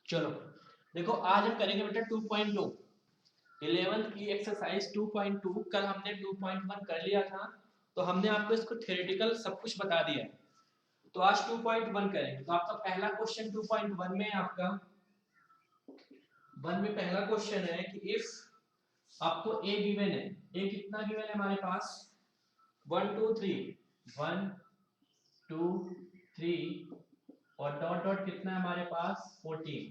चलो देखो आज हम करेंगे बेटा 2.2 11th की एक्सरसाइज 2.2। कल हमने 2.1 कर लिया था, तो हमने आपको इसको थ्योरेटिकल सब कुछ बता दिया है। तो आज 2.1 करेंगे। तो आपका पहला क्वेश्चन 2.1 में आपका 1 में पहला क्वेश्चन है कि इफ आपको a गिवन है, a कितना गिवन है हमारे पास 1 2 3 1 2 3 और डॉट डॉट कितना है हमारे पास 14।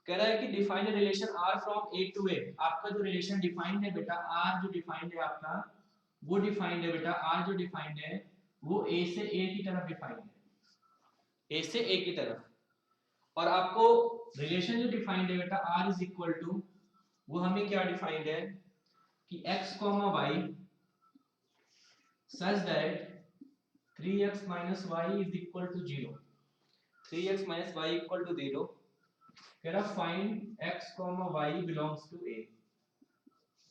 कह रहा है कि define relation r from a to a। आपका जो रिलेशन डिफाइंड है बेटा r जो डिफाइंड है आपका वो डिफाइंड है बेटा r जो डिफाइंड है वो a से a की तरफ डिफाइंड है, a से a की तरफ। और आपको रिलेशन जो डिफाइंड है बेटा r इज इक्वल टू वो हमें क्या डिफाइंड है कि x y such that 3x y is equal to 0। 3x y equal to 0। कह रहा find x y belongs to a।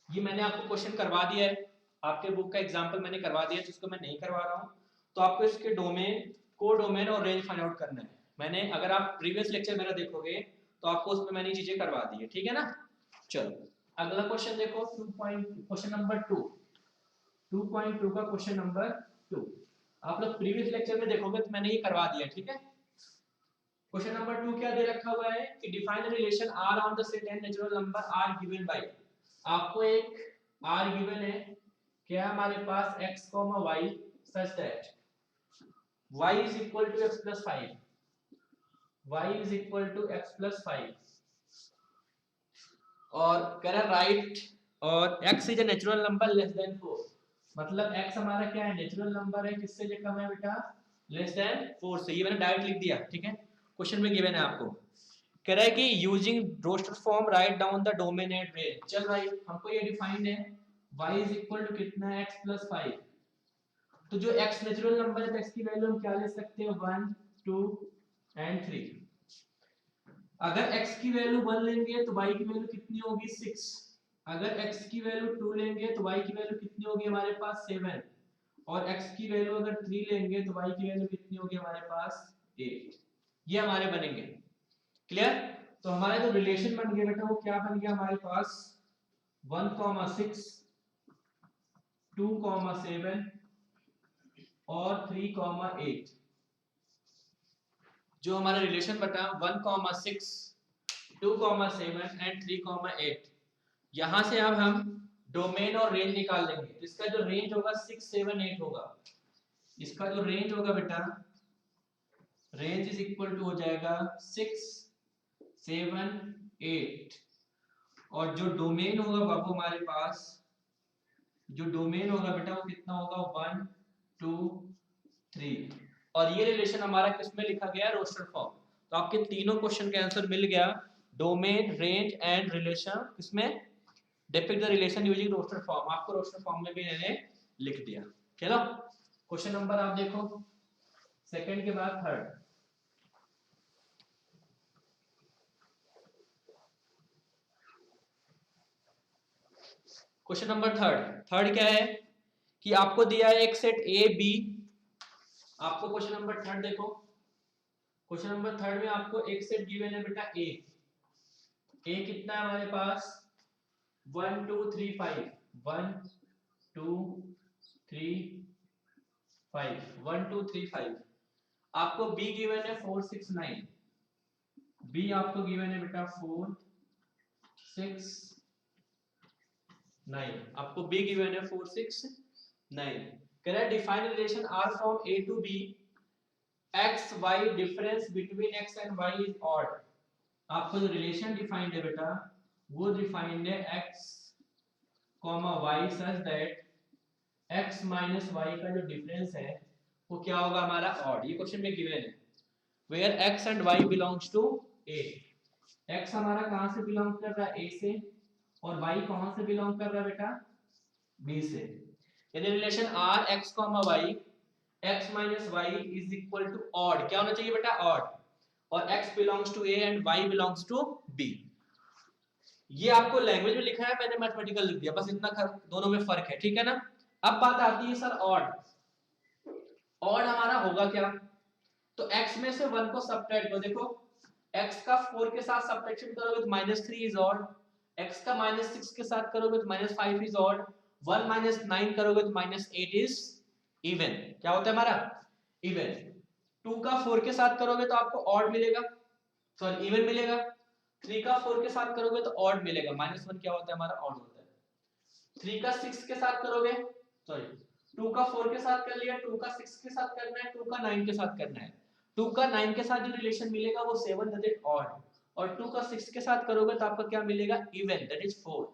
ये मैंने आपको क्वेश्चन करवा दिया है, आपके बुक का एग्जांपल मैंने करवा दिया है, जिसको मैं नहीं करवा रहा हूं। तो आपको इसके डोमेन, कोडोमेन और रेंज फाइंड आउट करना है। मैंने अगर आप प्रीवियस लेक्चर मेरा देखोगे तो आपको उसमें मैंने चीजें करवा दी है, ठीक है ना। चलो अगला क्वेश्चन देखो, क्वेश्चन नंबर 2, 2.2 का क्वेश्चन नंबर 2। आप लोग प्रीवियस लेक्चर में देखोगे तो मैंने ये करवा दिया, ठीक है। क्वेश्चन नंबर 2 क्या दे रखा हुआ है कि define the relation r on the set and natural number r given by. आपको एक r गिवन है, क्या हमारे पास x, y such that y is equal to x plus 5, y is equal to x plus 5 और कह रहा right और x is a natural number less then 4। मतलब x हमारा क्या है, नेचुरल नंबर है, किससे जो कम है बेटा, लेस देन 4 से। ये मैंने डायरेक्ट लिख दिया, ठीक है। क्वेश्चन में गिवन है आपको, कह रहा है कि using roster form write down the domain and range. चल भाई हमको ये डिफाइंड है y इज इक्वल टू कितना है x प्लस 5। तो जो x नेचुरल नंबर है तो x की वैल्यू हम क्या ले सकते हैं 1 2 एंड 3। अगर x की वैल्यू 1 लेंगे तो y की वैल्यू कितनी होगी 6। अगर x की वैल्यू 2 लेंगे तो y की वैल्यू कितनी होगी हमारे पास 7 और x की वैल्यू अगर 3 लेंगे तो y की वैल्यू कितनी होगी हमारे पास 8। ये हमारे बनेंगे, क्लियर। तो हमारा जो रिलेशन बन गया बेटा वो क्या बन गया हमारे पास 1,6 2,7 और 3,8। जो हमारा रिलेशन बटा 1,6 2,7 एंड 3,8। यहां से अब हम डोमेन और रेंज निकाल लेंगे। तो इसका जो रेंज होगा 6 7 8 होगा। इसका जो रेंज होगा बेटा, रेंज इज इक्वल टू हो जाएगा 6 7 8 और जो डोमेन होगा बाबू हमारे पास, जो डोमेन होगा बेटा वो कितना होगा 1 2 3। और ये रिलेशन हमारा किसमें लिखा गया है, रोस्टर फॉर्म। तो आपके तीनों क्वेश्चन का आंसर मिल गया, डोमेन रेंज एंड रिलेशन किसमें, depict the relation using roster form. आपको रोस्टर फॉर्म में भी मैंने लिख दिया। चलो क्वेश्चन नंबर आप देखो, सेकंड के बाद third. Question number third, third क्या है कि आपको दिया है एक सेट ए बी। आपको क्वेश्चन नंबर थर्ड देखो, क्वेश्चन नंबर थर्ड में आपको एक सेट गिवन है बेटा ए। ए कितना है हमारे पास 1 2 3 5 1 2 3 5 1 2 3 5। आपको बी गिवन है 4 6 9। बी आपको गिवन है बेटा 4 6 9। आपको बी गिवन है 4 6 9। कह रहा है define relation R from A to B X Y difference between X and Y is odd. आपको जो रिलेशन डिफाइंड है बेटा वो डिफाइंड है x y such that x minus y का जो डिफरेंस है वो क्या होगा हमारा ऑड। ये क्वेश्चन में गिवन है where x and y belongs to a। x हमारा कहां से बिलोंग कर रहा है a से और y कहां से बिलोंग कर रहा है बेटा b से। यानी रिलेशन r x y x minus y is equal to odd. क्या होना चाहिए बेटा ऑड। और x belongs to a and y belongs to b। ये आपको लैंग्वेज में लिखा है, मैंने मैथमेटिकल लिख दिया, बस इतना दोनों में फर्क है, ठीक है ना। अब बात आती है सर ऑड। ऑड हमारा होगा क्या, तो x में से 1 को सबट्रैक्ट करो। देखो x का 4 के साथ सब्ट्रैक्शन करोगे तो -3 इज ऑड, x का -6 के साथ करोगे तो -5 इज ऑड, 1 -9 करोगे तो -8 इज इवन। क्या होता है हमारा? इवन। 2 का 4 के साथ करोगे तो आपको ऑड मिलेगा, सॉरी इवन मिलेगा। 3 का 4 के साथ करोगे तो ऑड मिलेगा, -1 क्या होता है हमारा? ऑड होता है। 3 का 6 के साथ करोगे, सॉरी 2 का 4 के साथ कर लिया, 2 का 6 के साथ करना है, 2 का 9 के साथ करना है। 2 का 9 के साथ जो रिलेशन मिलेगा वो 7 दैट इज ऑड, और 2 का 6 के साथ करोगे तो आपका क्या मिलेगा? Even that is 4।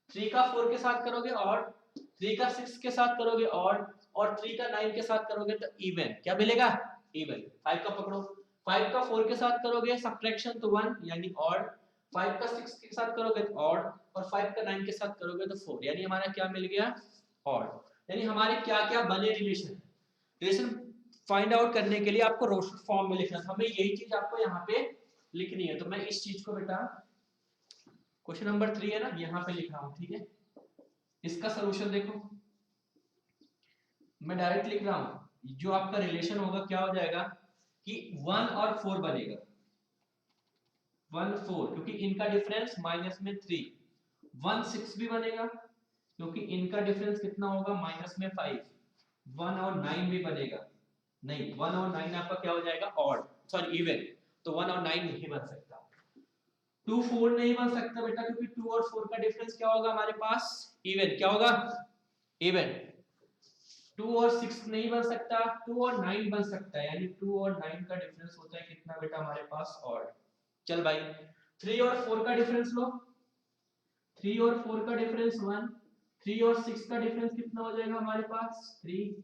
3 का 4 के साथ करोगे ऑड, 3 का 6 के साथ करोगे ऑड, और 3 का 9 के साथ करोगे तो इवन। क्या मिलेगा? इवन। 5 का पकड़ो, 5 का 4 के साथ करोगे सब्ट्रैक्शन तो 1 यानी ऑड, 5 का 6 के साथ करोगे तो ऑड, और 5 का 9 के साथ करोगे तो 4, यानी हमारा क्या मिल गया? ऑड। यानी हमारे क्या क्या बने रिलेशन। रिलेशन फाइंड आउट करने के लिए आपको रोस्टर फॉर्म में लिखना था, हमें यही चीज आपको यहाँ पे लिखनी है। तो मैं इस चीज को बेटा क्वेश्चन नंबर 3 है ना, यहाँ पे लिख रहा हूँ, ठीक है। इसका सोल्यूशन देखो, मैं डायरेक्ट लिख रहा हूँ। जो आपका रिलेशन होगा क्या हो जाएगा कि 1 और 4 बनेगा, 1 4, क्योंकि इनका डिफरेंस माइनस में 3। 1 6 भी बनेगा क्योंकि इनका डिफरेंस कितना होगा? माइनस में 5। 1 और 9 भी बनेगा, नहीं 1 और 9 आपका क्या हो जाएगा? Odd, sorry even. तो 1 और 9 नहीं बन सकता। 2 4 नहीं बन सकता बेटा, क्योंकि 2 और 4 का डिफरेंस क्या होगा हमारे पास? इवन। क्या होगा? इवन। 2 और 6 नहीं बन सकता, 2 और 9 बन सकता है, यानी 2 और 9 का डिफरेंस होता है कितना बेटा हमारे पास? ऑड। चल भाई 3 और 4 का डिफरेंस लो, 3 और 4 का डिफरेंस 1, 3 और 6 का डिफरेंस कितना हो जाएगा हमारे पास? 3,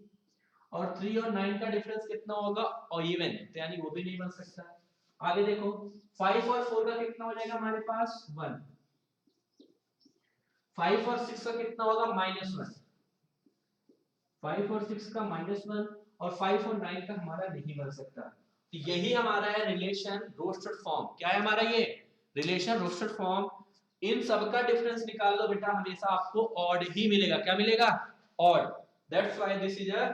और 3 और 9 का डिफरेंस कितना होगा? और इवन, तो यानी वो भी नहीं बन सकता। आगे देखो 5 और 4 का कितना हो जाएगा हमारे पास? 1। 5 और 6 का कितना होगा? -1। 5 और 6 का -1, और 5 और 9 का हमारा नहीं बन सकता। तो यही हमारा है रिलेशन रोस्टेड फॉर्म। क्या है हमारा ये रिलेशन रोस्टेड फॉर्म? इन सब का डिफरेंस निकाल लो बेटा, हमेशा आपको ऑड ही मिलेगा। क्या मिलेगा? Odd. That's why this is a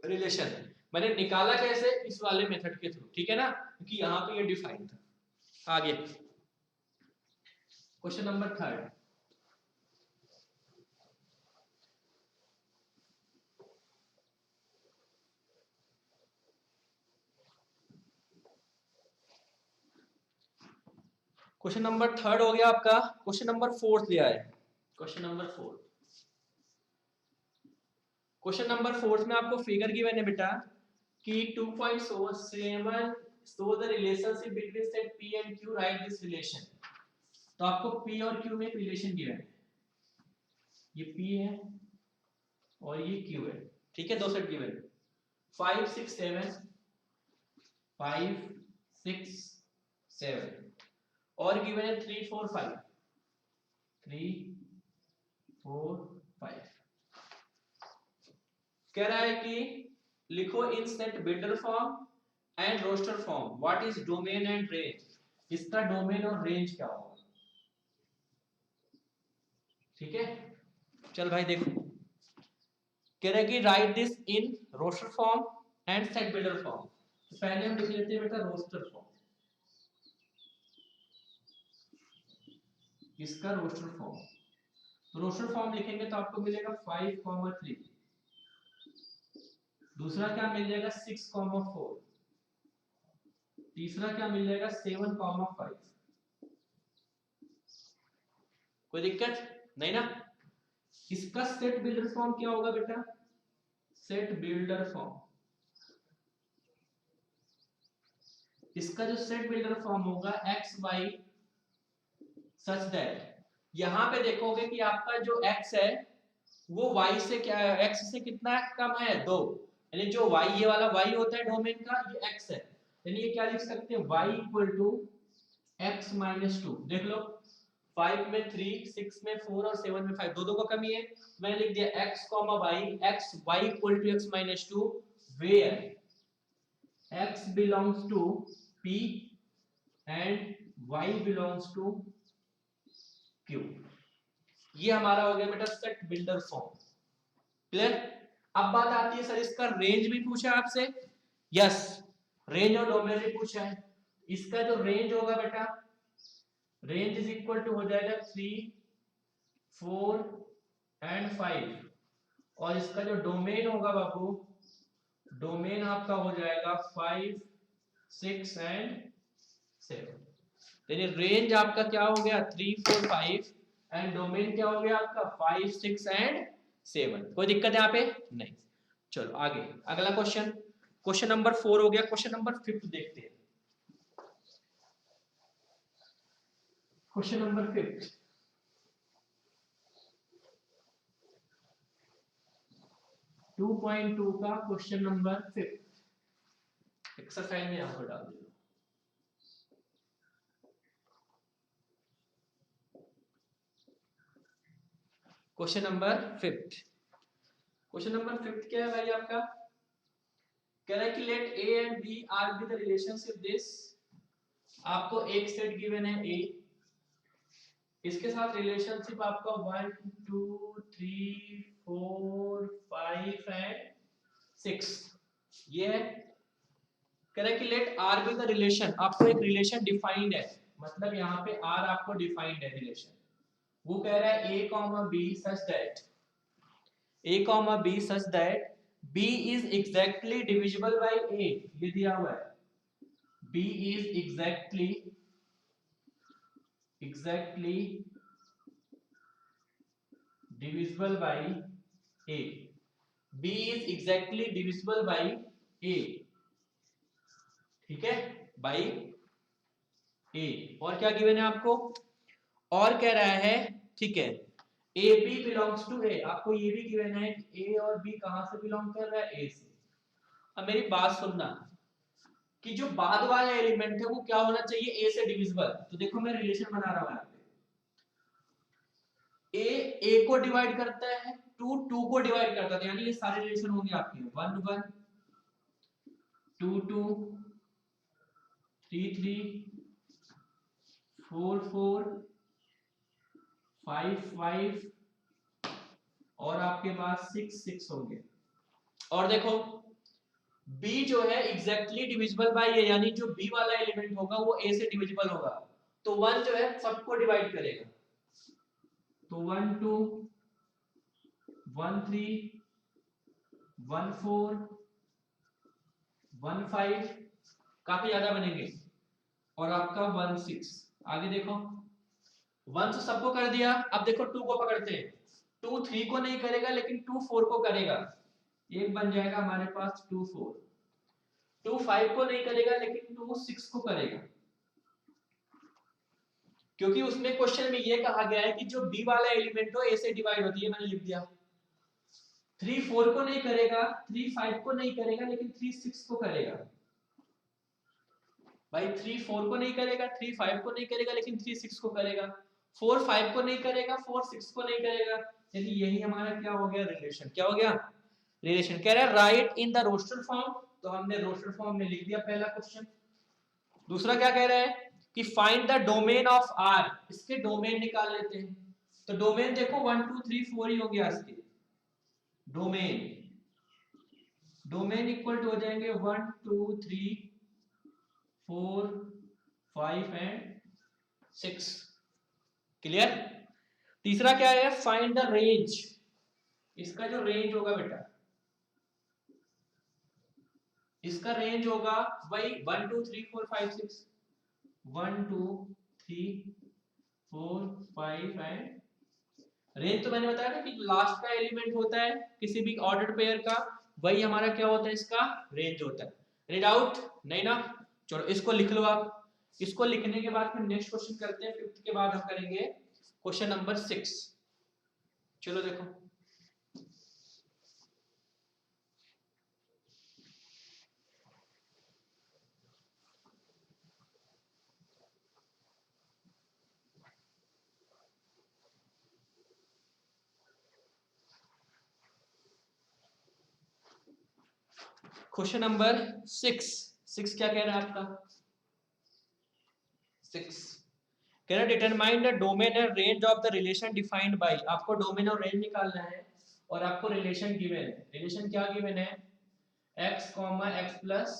relation. मैंने निकाला कैसे? इस वाले मेथड के थ्रू, ठीक है ना, क्योंकि यहाँ पे ये डिफाइन था। आगे क्वेश्चन नंबर 3। क्वेश्चन नंबर 3 हो गया आपका। क्वेश्चन नंबर 4 लिया है। क्वेश्चन नंबर 4, क्वेश्चन नंबर 4 में आपको फिगर गिवन है बेटा कि 2.7 show the relationship between set p and q, write this relation। तो आपको p और q में एक रिलेशन गिवन है, ये p है और ये q है, ठीक है। दो सेट गिवन है 5 6 7, 5 6 7, और गिवन है 3 4 5, 3 4 5। कह रहा है कि लिखो in set builder form and roster form what is domain and range. इसका डोमेन और रेंज क्या होगा? ठीक है, चल भाई देखो, कह रहा है कि write this in roster form and set builder form. तो पहले हम लिख लेते हैं बेटा रोस्टर फॉर्म, इसका रोस्टर फॉर्म। तो रोस्टर फॉर्म लिखेंगे तो आपको मिलेगा 5 3, दूसरा क्या मिल जाएगा 6 4, तीसरा क्या मिल जाएगा 7 5। कोई दिक्कत नहीं ना? इसका सेट बिल्डर फॉर्म क्या होगा बेटा? सेट बिल्डर फॉर्म, इसका जो सेट बिल्डर फॉर्म होगा x y सच दैट, यहां पे देखोगे कि आपका जो x है वो y से क्या है? x से कितना कम है? 2, यानी जो y ये वाला y होता है डोमेन का, ये x है, यानी ये क्या लिख सकते हैं? y x - 2। देख लो 5 में 3, 6 में 4 और 7 में 5, दो का कमी है। मैंने लिख दिया x, y, x - 2 where x belongs to p and y belongs to q। ये हमारा हो गया बेटा सेट बिल्डर फॉर्म। क्लियर? अब बात आती है सर इसका रेंज भी पूछा है आपसे। यस, रेंज और डोमेन भी पूछा है। इसका जो रेंज होगा बेटा, रेंज इज इक्वल टू हो जाएगा 3, 4 एंड 5, और इसका जो डोमेन होगा बाबू, डोमेन आपका हो जाएगा 5, 6 एंड 7। यानी रेंज आपका क्या हो गया 3, 4, 5 एंड डोमेन क्या हो गया आपका 5, 6 एंड 7। कोई दिक्कत यहाँ पे नहीं। चलो आगे अगला क्वेश्चन, क्वेश्चन नंबर 4 हो गया। क्वेश्चन नंबर 5 देखते हैं। Question number 5, two point two का क्वेश्चन नंबर 5 एक्सरसाइज में यहाँ पर डाल दीजिए। क्वेश्चन नंबर 5, क्वेश्चन नंबर 5 क्या है भाई आपका, कह रहा है कि let A and B are be the relationship this. आपको एक सेट गिवन है ए, इसके साथ रिलेशनशिप आपका 1, 2, 3, 4, 5 एंड 6 ये है। कह रहा है कि let R be the relation, आपको एक रिलेशन डिफाइंड है, मतलब यहाँ पे आर आपको डिफाइंड है रिलेशन। वो कह रहा है a comma b such that, a comma b such that b is exactly divisible by a, ये दिया हुआ है b is exactly divisible by a, b is exactly divisible by a, ठीक है, by a। और क्या गिवन है आपको, और कह रहा है ठीक है ए बी बिलोंग्स टू ए, आपको ये भी गिवन है कि ए और बी कहां से बिलोंग कर रहा है, ए से। अब मेरी बात सुनना कि जो बाद वाला एलिमेंट है वो क्या होना चाहिए, ए से डिविजिबल। तो देखो मैं रिलेशन बना रहा हूं यहाँ पे, ए को डिवाइड करता है, टू को डिवाइड करता है, यानी ये सारे रिलेशन होंगे आपके 1, 1, 2, 2, 3, 3, 4, 4, 5, 5 और आपके पास 6, 6 होंगे। और देखो b जो है एग्जैक्टली डिविजिबल बाय ए, यानी जो b वाला एलिमेंट होगा वो a से डिविजिबल होगा, तो 1 जो है सबको डिवाइड करेगा, तो 1, 2, 1, 3, 1, 4, 1, 5 काफी ज्यादा बनेंगे, और आपका 1, 6। आगे देखो 1 तो सबको कर दिया, अब देखो 2 को पकड़ते हैं, 2 3 को नहीं करेगा लेकिन 2 4 को करेगा, एक बन जाएगा हमारे पास 2 4। 2 5 को नहीं करेगा लेकिन 2 6 को करेगा, क्योंकि उसमें क्वेश्चन में ये कहा गया है कि जो बी वाला एलिमेंट हो ए से डिवाइड होती है, मैंने लिख दिया। 3 4 को नहीं करेगा, 3 5 को नहीं करेगा लेकिन 3 6 को करेगा। भाई 3 4 को नहीं करेगा, 3 5 को नहीं करेगा लेकिन 3 6 को करेगा, 4 5 को नहीं करेगा, 4 6 को नहीं करेगा। चलिए यही हमारा क्या हो गया रिलेशन, क्या हो गया रिलेशन। कह रहा है write in the roster form, तो हमने रोस्टर फॉर्म में लिख दिया पहला क्वेश्चन। दूसरा क्या कह रहा है कि find the domain of R, इसके डोमेन निकाल लेते हैं। तो डोमेन देखो 1 2 3 4 ही हो गया इसके डोमेन, डोमेन इक्वल टू हो जाएंगे 1 2 3 4 5 एंड 6। क्लियर। तीसरा क्या है फाइंड द रेंज, इसका जो रेंज होगा बेटा, इसका रेंज होगा वही 1 2 3 4 5 6, 1 2 3 4 5 एंड रेंज तो मैंने बताया ना कि लास्ट का एलिमेंट होता है किसी भी ऑर्डर्ड पेयर का, वही हमारा क्या होता है इसका रेंज होता है। रीड आउट नहीं ना, चलो इसको लिख लो आप। इसको लिखने के बाद फिर नेक्स्ट क्वेश्चन करते हैं, फिफ्थ के बाद हम करेंगे क्वेश्चन नंबर 6। चलो देखो क्वेश्चन नंबर 6। 6 क्या कह रहा है आपका, 6 कह रहा है determine the domain and range of the relation defined by, आपको डोमेन और रेंज निकालना है, और आपको रिलेशन गिवन है। रिलेशन क्या गिवन है, x, x प्लस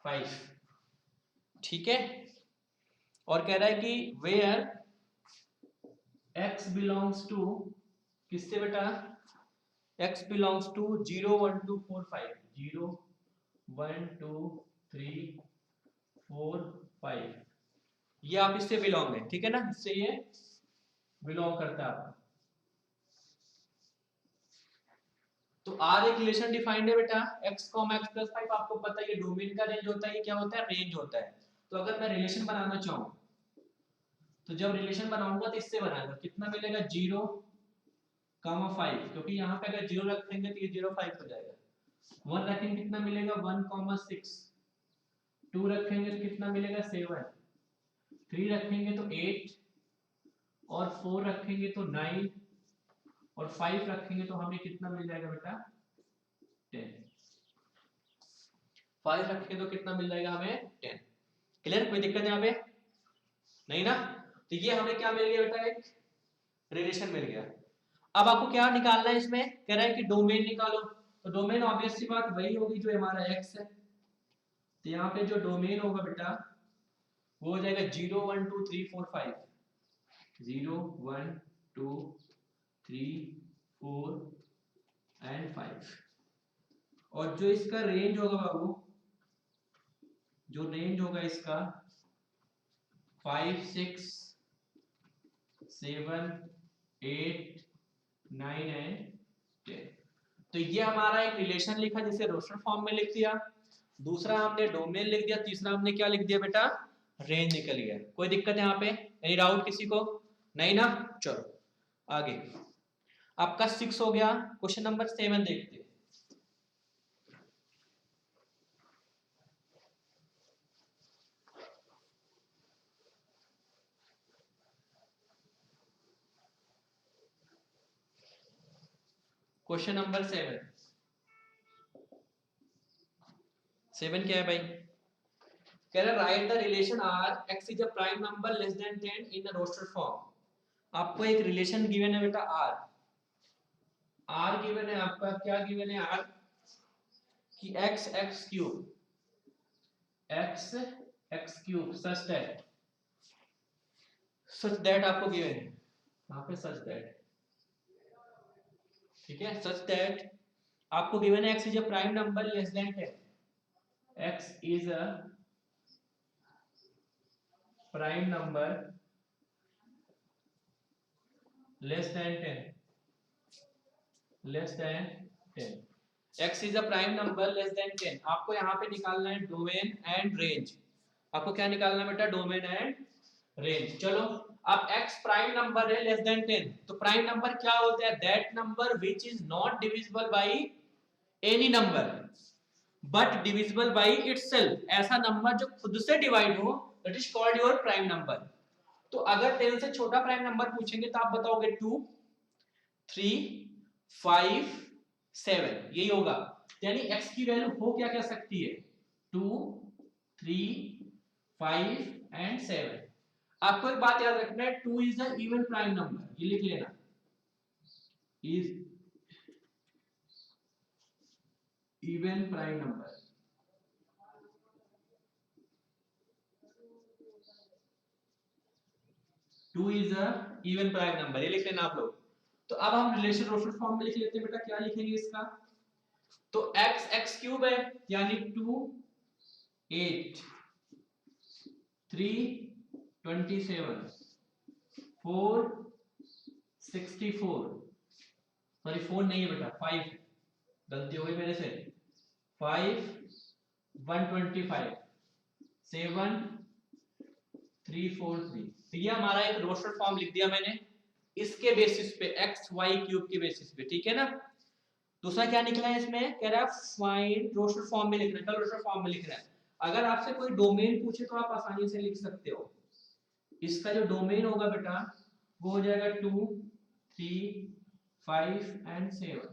5, ठीक है। और कह रहा है कि वेयर x बिलोंग्स टू, किससे बेटा, x बिलोंग्स टू 0 1 2 4 5, 0 1 2 3 4 5, ये आप इससे बिलोंग है, ठीक है ना, इससे ये बिलोंग करता है आपका। तो R एक रिलेशन डिफाइंड है बेटा, x x प्लस 5, आपको पता है ये डोमेन का रेंज होता है, ये क्या होता है, रेंज होता है। तो अगर मैं रिलेशन बनाना चाहूँ, तो जब रिलेशन बनाऊंगा तो इससे बनाऊंगा, कितना मिलेगा, 0 5, क्योंकि यहाँ पे अगर 0 रखेंगे तो ये 0 5 हो जाएगा। 1 रखेंगे कितना मिलेगा, 1 6, 2 रखेंगे तो कितना मिलेगा, 7, 3 रखेंगे तो 8, और 4 रखेंगे तो 9, और 5 रखेंगे तो हमें कितना मिल जाएगा बेटा, 10। 5 रखेंगे तो कितना मिल जाएगा हमें, 10। क्लियर, कोई दिक्कत यहाँ पे नहीं ना। तो ये हमें क्या मिल गया बेटा, एक रिलेशन मिल गया। अब आपको क्या निकालना है, इसमें कह रहा है कि डोमेन निकालो। तो डोमेन ऑब्वियस सी बात वही होगी जो हमारा x है। तो यहाँ पे जो डोमेन होगा बेटा वो हो जाएगा 0 1 2 3 4 5, 0 1 2 3 4 एंड 5। और जो इसका रेंज होगा बाबू, जो रेंज होगा इसका 5 6 7 8 9 एंड 10। तो ये हमारा एक रिलेशन लिखा जिसे रोस्टर फॉर्म में लिख दिया, दूसरा हमने डोमेन लिख दिया, तीसरा हमने क्या लिख दिया बेटा, रेंज निकल गया। कोई दिक्कत है यहाँ पे, एनी डाउट किसी को, नहीं ना। चलो आगे, आपका 6 हो गया। क्वेश्चन नंबर 7 देखते हैं। क्वेश्चन नंबर 7 क्या है भाई, कह रहा write the relation R X is a prime number less than 10 in a roster form. आपको एक रिलेशन गिवन है बेटा आर, आर गिवन है आपका, क्या गिवन है आर, कि x x cube, x x cube such that आपको गिवन है, यहाँ पे सच दैट, ठीक है, सच दैट आपको गिवन है x is a prime number less than 10, x is a prime number less than 10, less than 10, x is a prime number less than 10। आपको यहाँ पे निकालना है डोमेन एंड रेंज। आपको क्या निकालना है बेटा, डोमेन एंड रेंज। चलो, अब x प्राइम नंबर है लेस देन 10, तो प्राइम नंबर क्या होता है, that number which is not divisible by any number but divisible by itself. ऐसा नंबर जो खुद से डिवाइड हो, that is called your prime number. तो अगर 10 से छोटा प्राइम नंबर पूछेंगे तो आप बताओगे 2 3 5 7, यही होगा। यानी x की वैल्यू हो क्या क्या सकती है, 2 3 5 एंड 7। आपको एक बात याद रखना है, 2 is the even prime number, ये लिख लेना, is even prime number. Two is a even prime number, ये लिख लेना आप लोग। तो अब हम रिलेशन रोस्टर फॉर्म में लिख लेते हैं बेटा, क्या लिखेंगे इसका, तो x x क्यूब है यानी 2 8 3 27 4 64, सॉरी 4 नहीं है बेटा 5, गलती हो गई मेरे से, 5 125 7 3 4 3। तो ये हमारा एक रोस्टर फॉर्म लिख दिया मैंने, इसके बेसिस पे x y क्यूब के बेसिस पे, ठीक है ना। दूसरा क्या निकला है इसमें, कह रहा है फाइंड रोस्टर फॉर्म में लिखना है, कल रोस्टर फॉर्म में लिखना है। अगर आपसे कोई डोमेन पूछे तो आप आसानी से लिख सकते हो। इसका जो डोमेन होगा बेटा वो हो जाएगा 2 3 5 एंड 7।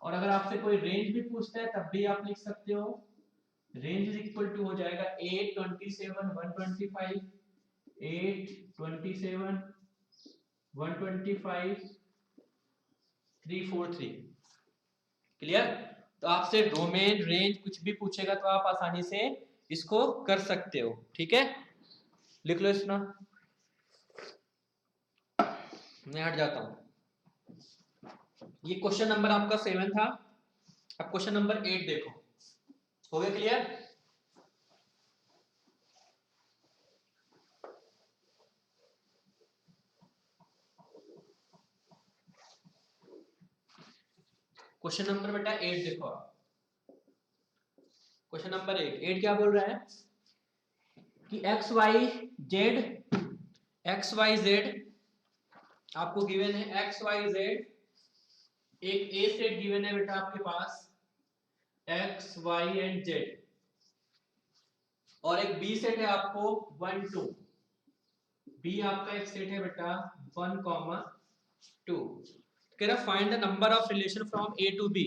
और अगर आपसे कोई रेंज भी पूछता है तब भी आप लिख सकते हो, रेंज इज इक्वल टू हो जाएगा 8 27 125 8 27 125 343। क्लियर। तो आपसे डोमेन रेंज कुछ भी पूछेगा तो आप आसानी से इसको कर सकते हो, ठीक है। लिख लो इसना, मैं हट जाता हूं। ये क्वेश्चन नंबर आपका 7 था। अब क्वेश्चन नंबर 8 देखो, हो गया क्लियर? क्वेश्चन नंबर बेटा 8 देखो आप। क्वेश्चन नंबर 8 क्या बोल रहा है कि एक्स वाई जेड आपको गिवन है। एक्स वाई जेड एक ए सेट गिवन है बेटा आपके पास, एक्स वाई एंड जेड, और एक बी सेट है आपको 1 2। बी आपका एक सेट है बेटा 1 2। कह रहा find the number of relation from A to B.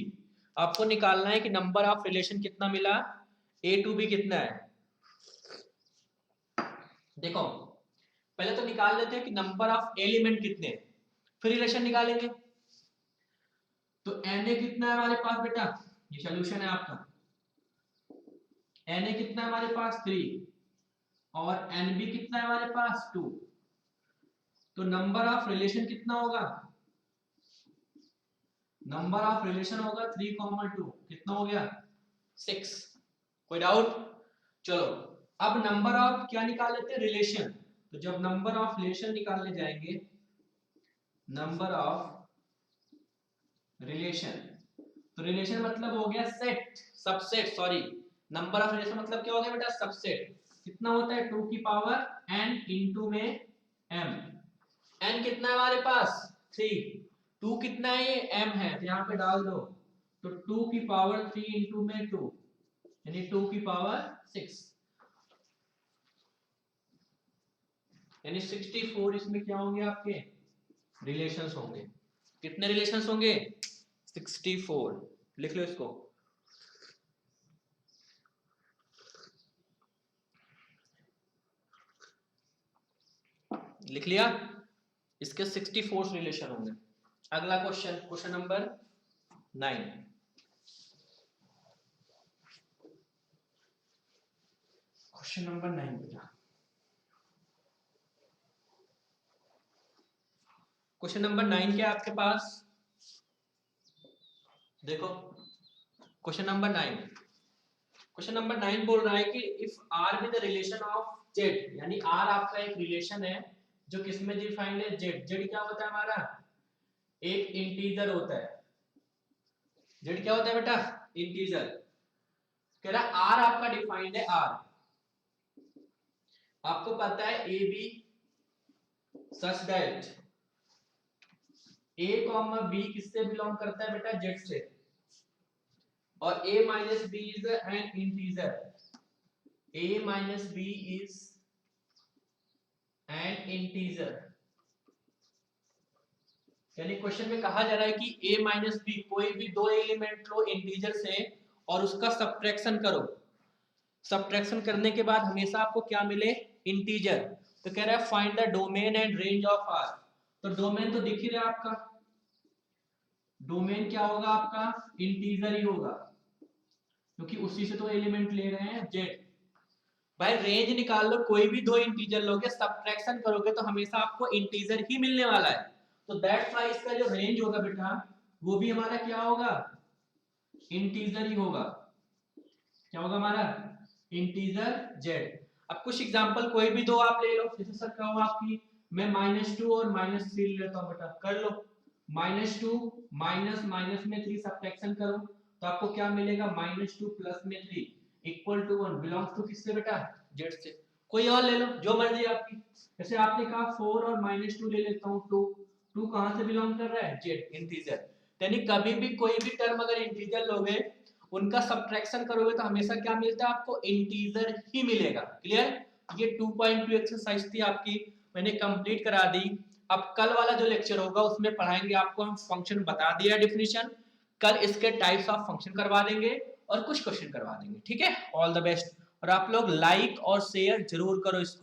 आपको निकालना है कि नंबर ऑफ रिलेशन कितना मिला, ए टू बी कितना है। देखो पहले तो निकाल लेते हैं कि नंबर ऑफ एलिमेंट कितने हैं, फिर रिलेशन निकालेंगे। तो एन ए कितना है हमारे पास बेटा, ये सॉल्यूशन है आपका। एन ए कितना है हमारे पास 3, और एन बी कितना है हमारे पास 2। तो नंबर ऑफ रिलेशन कितना होगा, नंबर ऑफ रिलेशन होगा 3, 2, कितना हो गया 6। कोई डाउट? चलो अब नंबर ऑफ क्या निकाल लेते हैं, रिलेशन। तो जब नंबर ऑफ रिलेशन निकालने जाएंगे, नंबर ऑफ रिलेशन, तो रिलेशन मतलब हो गया set, subset, sorry number of relation मतलब क्या हो गया बेटा, सबसेट। कितना होता है 2 की पावर n इंटू में m। n कितना है हमारे पास 3, 2 कितना है ये m है, तो यहाँ पे डाल दो। तो 2 की पावर 3 इंटू में 2, यानी 2 की पावर 6, यानी 64 इसमें क्या होंगे आपके रिलेशंस होंगे। कितने रिलेशंस होंगे 64। लिख लो इसको। लिख लिया, इसके 64 रिलेशन होंगे। अगला question, question number 9। Question number 9 बेटा, क्वेश्चन नंबर 9 क्या है आपके पास, देखो क्वेश्चन नंबर 9। क्वेश्चन नंबर 9 बोल रहा है कि if R with the relation of Z, यानी आर आपका एक रिलेशन है जो किसमें डिफाइंड है, जेड। जेड क्या होता है हमारा, एक इंटीजर होता है। जेड क्या होता है बेटा, इंटीजर। कह रहा आर आपका डिफाइंड है, आर आपको पता है A B such that A comma B किससे बिलोंग करता है बेटा, जेड से, और a minus B is an integer, a minus B is an integer. यानी क्वेश्चन में कहा जा रहा है कि a माइनस बी कोई भी दो एलिमेंट लो इंटीजर से और उसका सब्ट्रैक्शन करो। सब्ट्रैक्शन करने के बाद हमेशा आपको क्या मिले, इंटीजर। तो कह रहा है find the domain and range of R. तो डोमेन तो दिख ही रहा है आपका, डोमेन क्या होगा आपका, इंटीजर ही होगा, क्योंकि उसी से तो एलिमेंट ले रहे हैं जेड। भाई रेंज निकाल लो, कोई भी दो इंटीजर लोगे सब्ट्रैक्शन करोगे तो हमेशा आपको इंटीजर ही मिलने वाला है। तो दैट्स व्हाई इसका जो रेंज होगा बेटा वो भी हमारा क्या होगा, इंटीजर ही होगा। क्या होगा हमारा, इंटीजर जेड। अब कुछ एग्जांपल कोई भी दो आप ले लो, जैसे सर क्या हुआ आपकी, मैं -2 और -3 ले लेता हूं बेटा, कर लो। -2 माइनस माइनस में 3 सब्ट्रैक्शन करो तो आपको क्या मिलेगा, -2 प्लस में 3 इक्वल टू 1। बिलोंग्स टू किससे बेटा, जेड से। कोई और ले लो जो मर्जी आपकी, जैसे आपने कहा 4 और -2 ले लेता हूं, 2 2 कहां से बिलोंग कर रहा है, जेड, इंटीजर। यानी कभी भी कोई भी टर्म अगर इंटीजर लोगे उनका सब्ट्रैक्शन करोगे तो हमेशा क्या मिलता है आपको, इंटीजर ही मिलेगा। क्लियर? ये 2.2 एक्सरसाइज थी आपकी, मैंने कंप्लीट करा दी। अब कल वाला जो लेक्चर होगा उसमें पढ़ाएंगे आपको, हम फंक्शन बता दिया डेफिनेशन, कल इसके टाइप्स ऑफ फंक्शन करवा देंगे और कुछ क्वेश्चन करवा देंगे। ठीक है, ऑल द बेस्ट। और आप लोग लाइक और शेयर जरूर करो इसको।